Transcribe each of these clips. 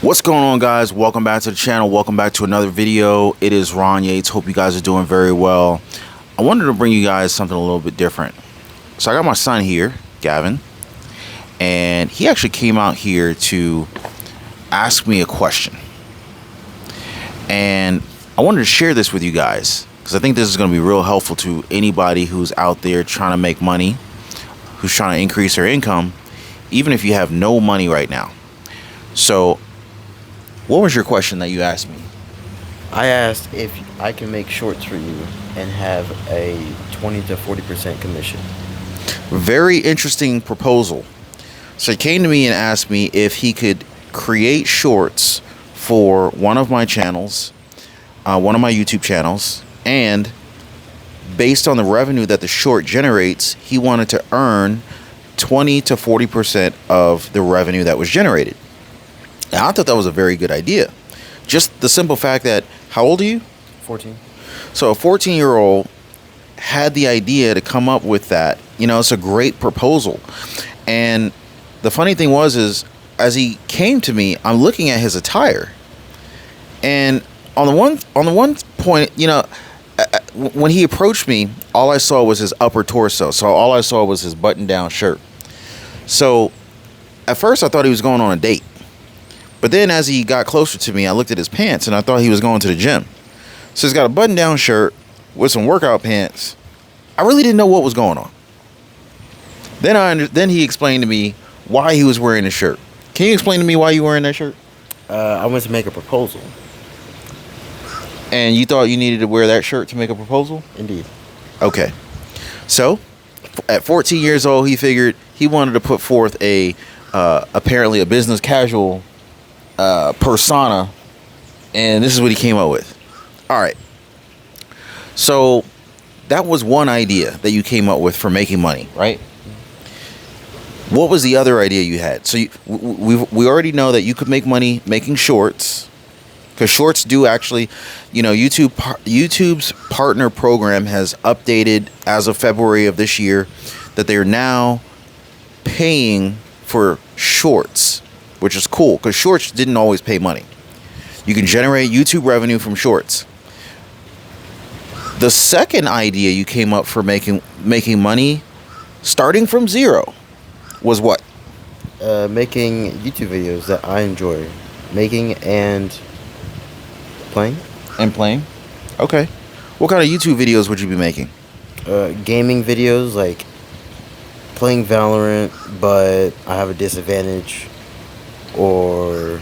What's going on, guys? Welcome back to the channel. Welcome back to another video. It is Ron Yates. Hope you guys are doing very well. I wanted to bring you guys something a little bit different. So I got my son here, Gavin, and he actually came out here to ask me a question. And I wanted to share this with you guys because I think this is going to be real helpful to anybody who's out there trying to make money, who's trying to increase their income, even if you have no money right now. So what was your question that you asked me? I asked if I can make shorts for you and have a 20 to 40% commission. Very interesting proposal. So he came to me and asked me if he could create shorts for one of my channels, one of my YouTube channels, and based on the revenue that the short generates, he wanted to earn 20 to 40% of the revenue that was generated. Now, I thought that was a very good idea. Just the simple fact that, how old are you? 14. So a 14-year-old had the idea to come up with that. You know, it's a great proposal. And the funny thing is as he came to me, I'm looking at his attire. And on the one point, you know, when he approached me, all I saw was his upper torso. So all I saw was his button-down shirt. So at first I thought he was going on a date. But then as he got closer to me, I looked at his pants and I thought he was going to the gym. So he's got a button-down shirt with some workout pants. I really didn't know what was going on. Then he explained to me why he was wearing the shirt. Can you explain to me why you were wearing that shirt? I went to make a proposal. And you thought you needed to wear that shirt to make a proposal? Indeed. Okay. So at 14 years old, he figured he wanted to put forth apparently a business casual persona, and this is what he came up with. All right, so that was one idea that you came up with for making money, right? What was the other idea you had? So we already know that you could make money making shorts, because shorts do actually, you know, YouTube's partner program has updated as of February of this year that they're now paying for shorts, which is cool because shorts didn't always pay money. You can generate YouTube revenue from shorts. The second idea you came up for making money starting from zero was what? Making YouTube videos that I enjoy making and playing. And playing? Okay. What kind of YouTube videos would you be making? Gaming videos, like playing Valorant, but I have a disadvantage. Or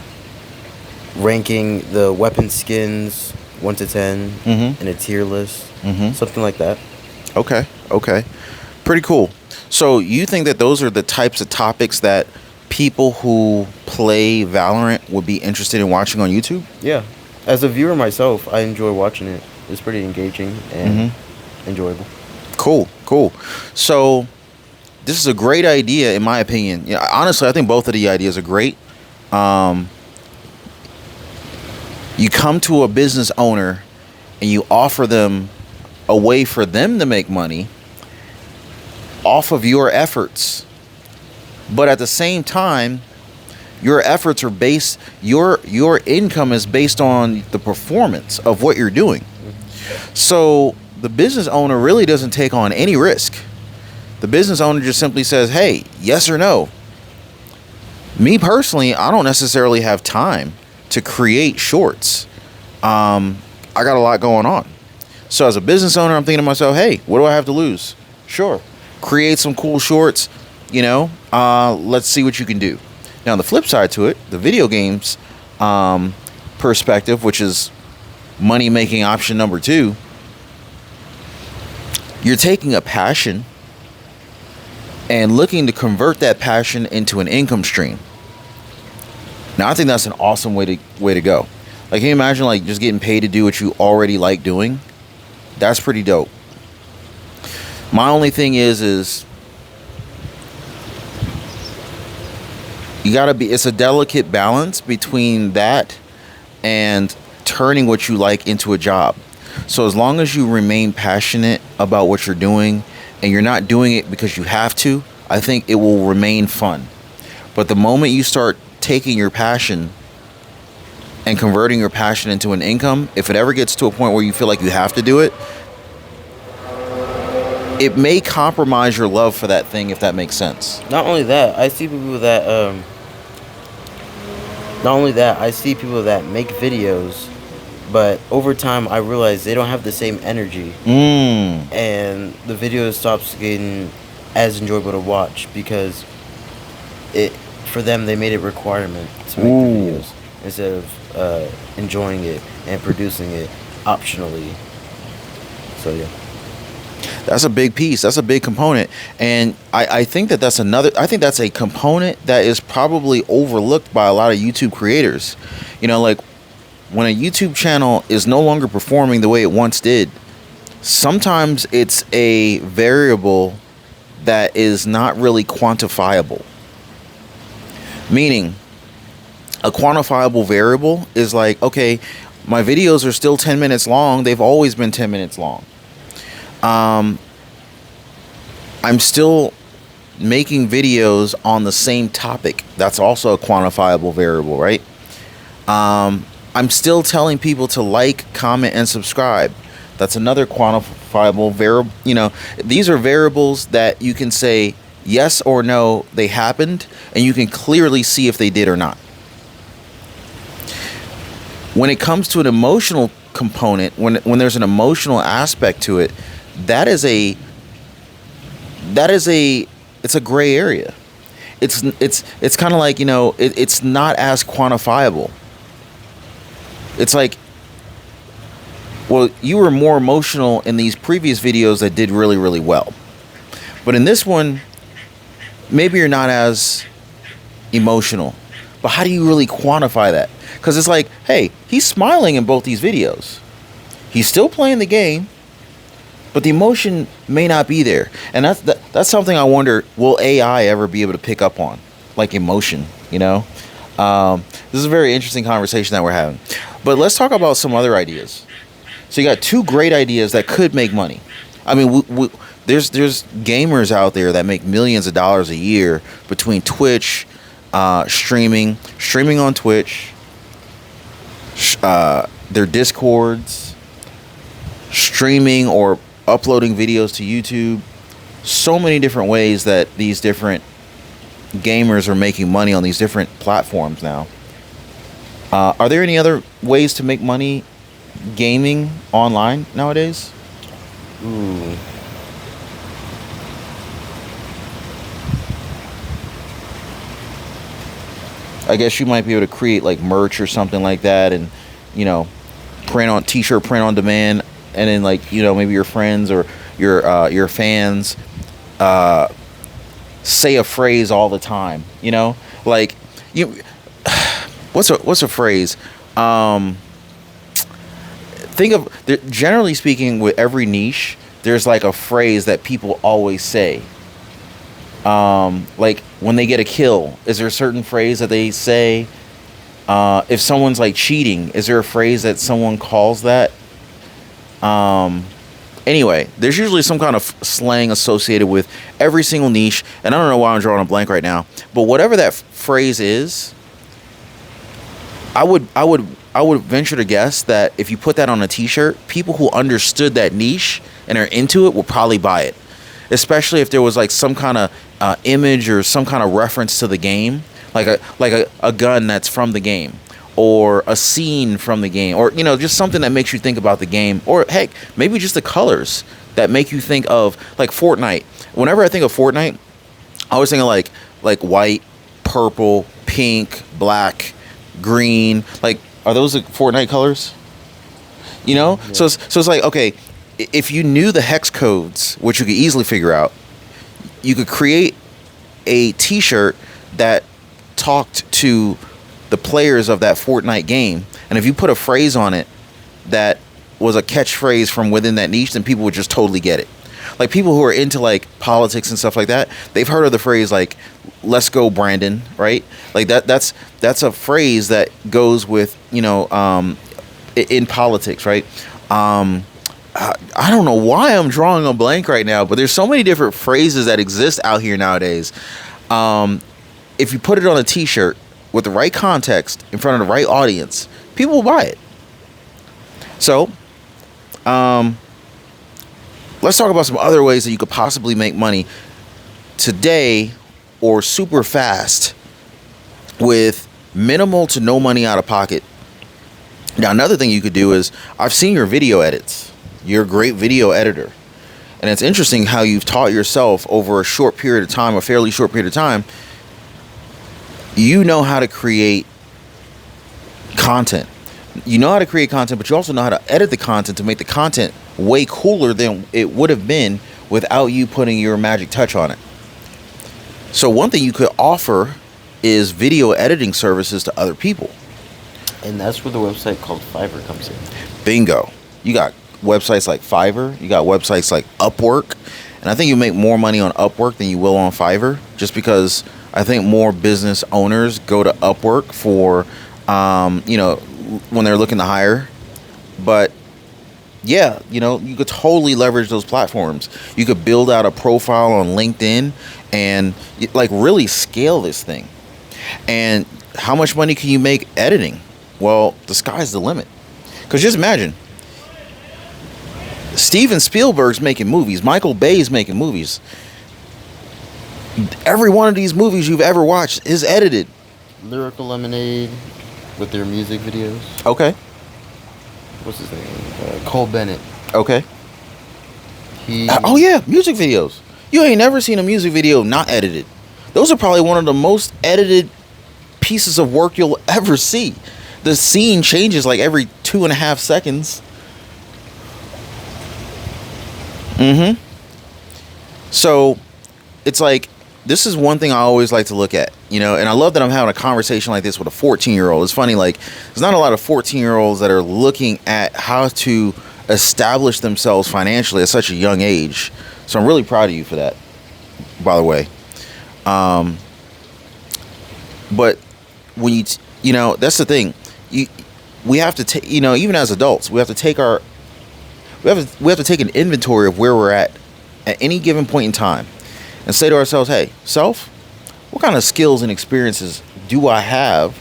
ranking the weapon skins 1 to 10 in a tier list, something like that. Okay, pretty cool. So you think that those are the types of topics that people who play Valorant would be interested in watching on YouTube? Yeah, as a viewer myself, I enjoy watching it. It's pretty engaging and enjoyable. Cool. So this is a great idea in my opinion. Yeah, honestly, I think both of the ideas are great. You come to a business owner and you offer them a way for them to make money off of your efforts, but at the same time your efforts are based, your income is based on the performance of what you're doing. So the business owner really doesn't take on any risk. The business owner just simply says, hey, yes or no. Me personally, I don't necessarily have time to create shorts. I got a lot going on. So as a business owner, I'm thinking to myself, hey, what do I have to lose? Sure. Create some cool shorts, you know, let's see what you can do. Now, the flip side to it, the video games perspective, which is money-making option number 2, you're taking a passion and looking to convert that passion into an income stream. Now, I think that's an awesome way to go. Like, can you imagine like just getting paid to do what you already like doing? That's pretty dope. My only thing is you gotta be. It's a delicate balance between that and turning what you like into a job. So as long as you remain passionate about what you're doing and you're not doing it because you have to, I think it will remain fun. But the moment you start taking your passion and converting your passion into an income, if it ever gets to a point where you feel like you have to do it, it may compromise your love for that thing, if that makes sense. Not only that, I see people that make videos, but over time I realize they don't have the same energy, and the video stops getting as enjoyable to watch because for them they made it a requirement to make the videos instead of enjoying it and producing it optionally. So yeah. That's a big piece. That's a big component. And I think that's a component that is probably overlooked by a lot of YouTube creators. You know, like when a YouTube channel is no longer performing the way it once did, sometimes it's a variable that is not really quantifiable. Meaning, a quantifiable variable is like, okay, my videos are still 10 minutes long. They've always been 10 minutes long. I'm still making videos on the same topic. That's also a quantifiable variable, right? I'm still telling people to like, comment, and subscribe. That's another quantifiable variable. You know, these are variables that you can say yes or no, they happened, and you can clearly see if they did or not. When it comes to an emotional component, when there's an emotional aspect to it, it's a gray area. It's kind of like, you know, it's not as quantifiable. It's like, well, you were more emotional in these previous videos that did really, really well. But in this one, maybe you're not as emotional. But how do you really quantify that? Because it's like, hey, he's smiling in both these videos. He's still playing the game, but the emotion may not be there. And that's something I wonder, will AI ever be able to pick up on? Like emotion, you know? This is a very interesting conversation that we're having. But let's talk about some other ideas. So you got two great ideas that could make money. I mean, there's gamers out there that make millions of dollars a year between Twitch, streaming on Twitch, their Discords, streaming or uploading videos to YouTube. So many different ways that these different gamers are making money on these different platforms now. Are there any other ways to make money gaming online nowadays? Ooh. I guess you might be able to create like merch or something like that, and, you know, print on demand, and then, like, you know, maybe your friends or your fans say a phrase all the time, you know, like, what's a phrase? Think of, generally speaking, with every niche, there's like a phrase that people always say. Like when they get a kill, is there a certain phrase that they say? If someone's like cheating, is there a phrase that someone calls that? Anyway, there's usually some kind of slang associated with every single niche, and I don't know why I'm drawing a blank right now, but whatever that phrase is, I would venture to guess that if you put that on a t-shirt, people who understood that niche and are into it will probably buy it. Especially if there was like some kind of image or some kind of reference to the game, like a gun that's from the game, or a scene from the game, or, you know, just something that makes you think about the game, or heck, maybe just the colors that make you think of, like, Fortnite. Whenever I think of Fortnite, I always think of like white, purple, pink, black, green. Like, are those the Fortnite colors? You know? Yeah. So it's like, okay, if you knew the hex codes, which you could easily figure out, you could create a t-shirt that talked to the players of that Fortnite game. And if you put a phrase on it that was a catchphrase from within that niche, then people would just totally get it. Like, people who are into like politics and stuff like that, they've heard of the phrase like, "Let's go, Brandon," right? Like that's a phrase that goes with, you know, in politics, right? I don't know why I'm drawing a blank right now, but there's so many different phrases that exist out here nowadays. If you put it on a t-shirt with the right context in front of the right audience, people will buy it. So, let's talk about some other ways that you could possibly make money today or super fast with minimal to no money out of pocket. Now, another thing you could do is, I've seen your video edits. You're a great video editor. And it's interesting how you've taught yourself over a short period of time, a fairly short period of time, you know how to create content. You know how to create content, but you also know how to edit the content to make the content way cooler than it would have been without you putting your magic touch on it. So one thing you could offer is video editing services to other people. And that's where the website called Fiverr comes in. Bingo. You got websites like Fiverr. You got websites like Upwork. And I think you make more money on Upwork than you will on Fiverr, just because I think more business owners go to Upwork for, when they're looking to hire. But yeah, you could totally leverage those platforms. You could build out a profile on LinkedIn and like really scale this thing. And how much money can you make editing? Well, the sky's the limit. Because just imagine, Steven Spielberg's making movies. Michael Bay's making movies. Every one of these movies you've ever watched is edited. Lyrical Lemonade with their music videos. Okay. What's his name? Cole Bennett. Okay. Oh yeah, music videos. You ain't never seen a music video not edited. Those are probably one of the most edited pieces of work you'll ever see. The scene changes like every 2.5 seconds. So it's like, this is one thing I always like to look at, and I love that I'm having a conversation like this with a 14-year-old. It's funny, like, there's not a lot of 14-year-olds that are looking at how to establish themselves financially at such a young age. So I'm really proud of you for that, by the way. But when that's the thing. We have to take, even as adults, we have to take we have to take an inventory of where we're at any given point in time, and say to ourselves, hey, self, what kind of skills and experiences do I have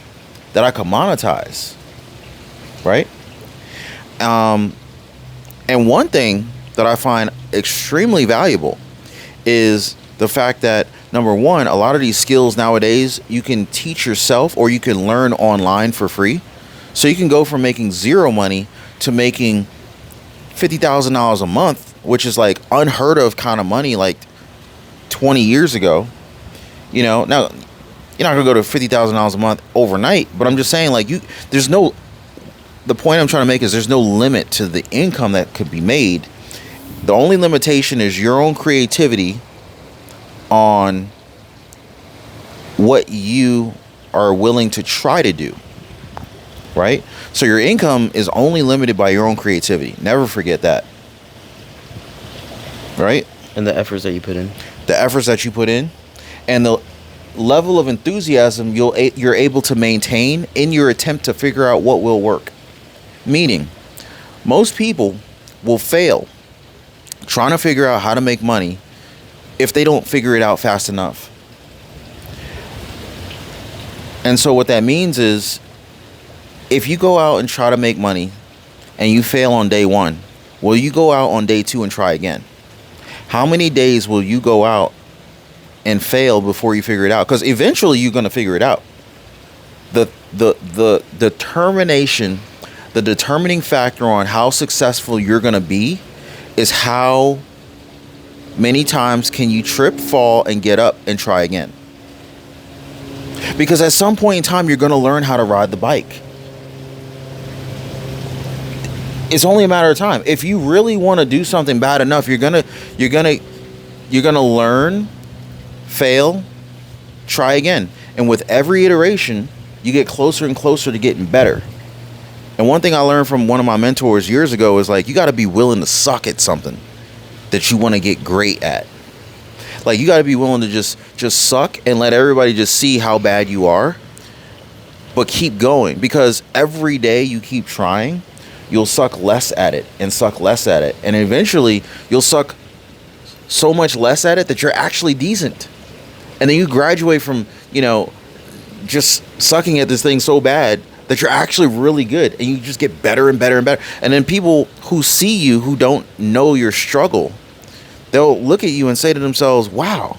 that I can monetize? Right? And one thing that I find extremely valuable is the fact that, number one, a lot of these skills nowadays you can teach yourself or you can learn online for free. So you can go from making zero money to making $50,000 a month, which is like unheard of kind of money like 20 years ago. Now you're not gonna go to $50,000 a month overnight, but I'm just saying, like, the point I'm trying to make is there's no limit to the income that could be made. The only limitation is your own creativity on what you are willing to try to do. Right? So your income is only limited by your own creativity. Never forget that. Right? And the efforts that you put in. The efforts that you put in, and the level of enthusiasm you're able to maintain in your attempt to figure out what will work. Meaning, most people will fail trying to figure out how to make money if they don't figure it out fast enough. And so what that means is, if you go out and try to make money and you fail on day one, will you go out on day two and try again? How many days will you go out and fail before you figure it out? Because eventually you're going to figure it out. The determination, the determining factor on how successful you're going to be is how many times can you trip, fall, and get up and try again. Because at some point in time, you're going to learn how to ride the bike. It's only a matter of time. If you really want to do something bad enough, you're gonna learn, fail, try again. And with every iteration, you get closer and closer to getting better. And one thing I learned from one of my mentors years ago is, like, you got to be willing to suck at something that you want to get great at. Like, you got to be willing to just suck and let everybody just see how bad you are, but keep going, because every day you keep trying, you'll suck less at it and suck less at it. And eventually you'll suck so much less at it that you're actually decent. And then you graduate from, just sucking at this thing so bad that you're actually really good, and you just get better and better and better. And then people who see you, who don't know your struggle, they'll look at you and say to themselves, wow,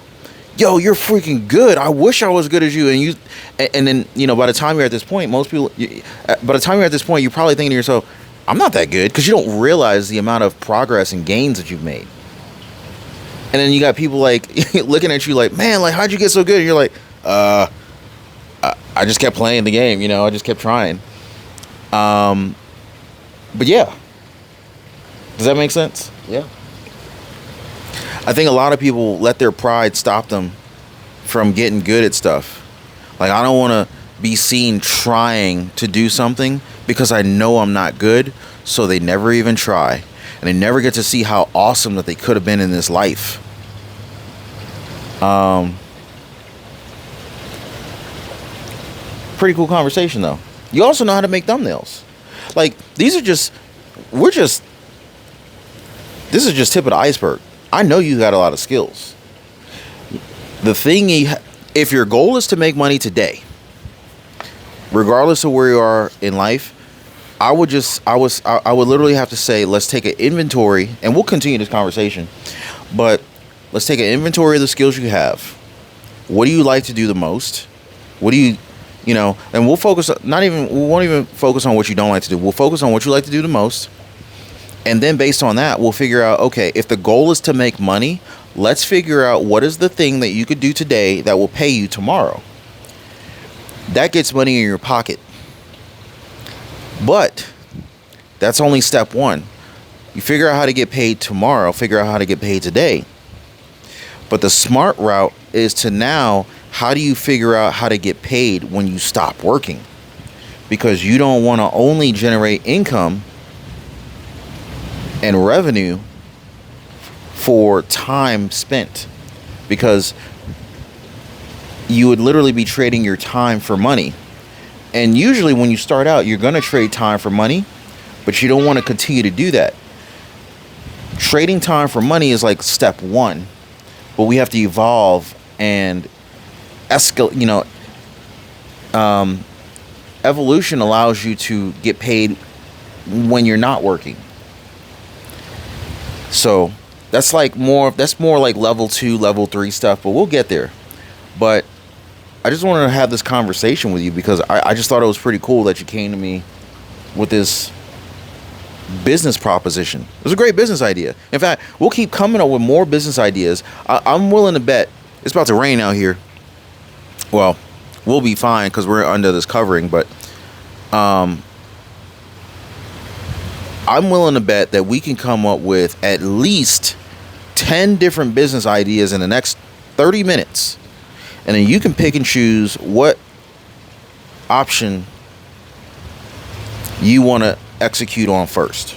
yo, you're freaking good. I wish I was good as you. And then, you know, by the time you're at this point, you're probably thinking to yourself, I'm not that good, because you don't realize the amount of progress and gains that you've made. And then you got people like looking at you like, man, like, how'd you get so good? And you're like, I just kept playing the game, you know, I just kept trying. But yeah. Does that make sense? Yeah. I think a lot of people let their pride stop them from getting good at stuff. Like, I don't want to be seen trying to do something because I know I'm not good, so they never even try. And they never get to see how awesome that they could have been in this life. Pretty cool conversation, though. You also know how to make thumbnails. Like, this is just tip of the iceberg. I know you got a lot of skills. The thing, if your goal is to make money today, regardless of where you are in life, I would literally have to say, let's take an inventory, and we'll continue this conversation, but let's take an inventory of the skills you have. What do you like to do the most? What do you know, and we won't even focus on what you don't like to do. We'll focus on what you like to do the most. And then based on that, we'll figure out, okay, if the goal is to make money, let's figure out what is the thing that you could do today that will pay you tomorrow. That gets money in your pocket. But that's only step one. You figure out how to get paid tomorrow, figure out how to get paid today. But the smart route is to now, how do you figure out how to get paid when you stop working? Because you don't want to only generate income and revenue for time spent, because you would literally be trading your time for money. And usually when you start out, you're going to trade time for money, but you don't want to continue to do that. Trading time for money is like step one, but we have to evolve and escalate. You know, evolution allows you to get paid when you're not working. So that's more like level 2, level 3 stuff, but we'll get there. But I just wanted to have this conversation with you because I just thought it was pretty cool that you came to me with this business proposition. It was a great business idea. In fact, we'll keep coming up with more business ideas. I'm willing to bet it's about to rain out here. Well, we'll be fine because we're under this covering, but I'm willing to bet that we can come up with at least 10 different business ideas in the next 30 minutes. And then you can pick and choose what option you want to execute on first.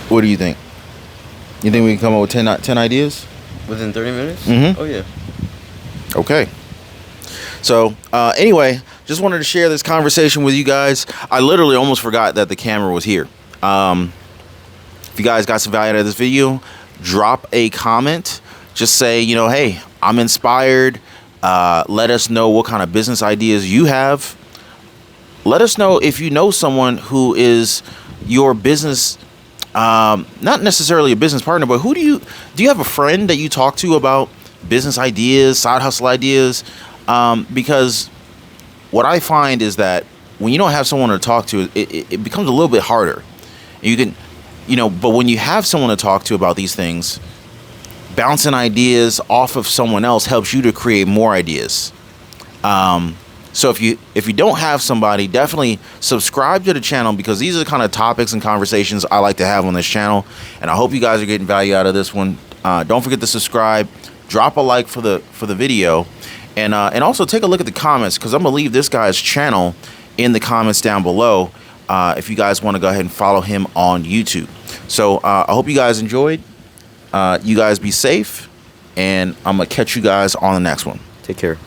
What do you think? You think we can come up with 10 ideas? Within 30 minutes? Mm-hmm. Oh, yeah. Okay. So, anyway, just wanted to share this conversation with you guys. I literally almost forgot that the camera was here. If you guys got some value out of this video, drop a comment. Just say, you know, hey, I'm inspired. Let us know what kind of business ideas you have. Let us know if you know someone who is your business, not necessarily a business partner, but do you have a friend that you talk to about business ideas, side hustle ideas? Because what I find is that when you don't have someone to talk to, it becomes a little bit harder. You can, but when you have someone to talk to about these things, bouncing ideas off of someone else helps you to create more ideas. So if you don't have somebody, definitely subscribe to the channel, because these are the kind of topics and conversations I like to have on this channel. And I hope you guys are getting value out of this one. Don't forget to subscribe, drop a like for the video, and also take a look at the comments, because I'm gonna leave this guy's channel in the comments down below. If you guys want to go ahead and follow him on YouTube. So I hope you guys enjoyed. You guys be safe, and I'm gonna catch you guys on the next one. Take care.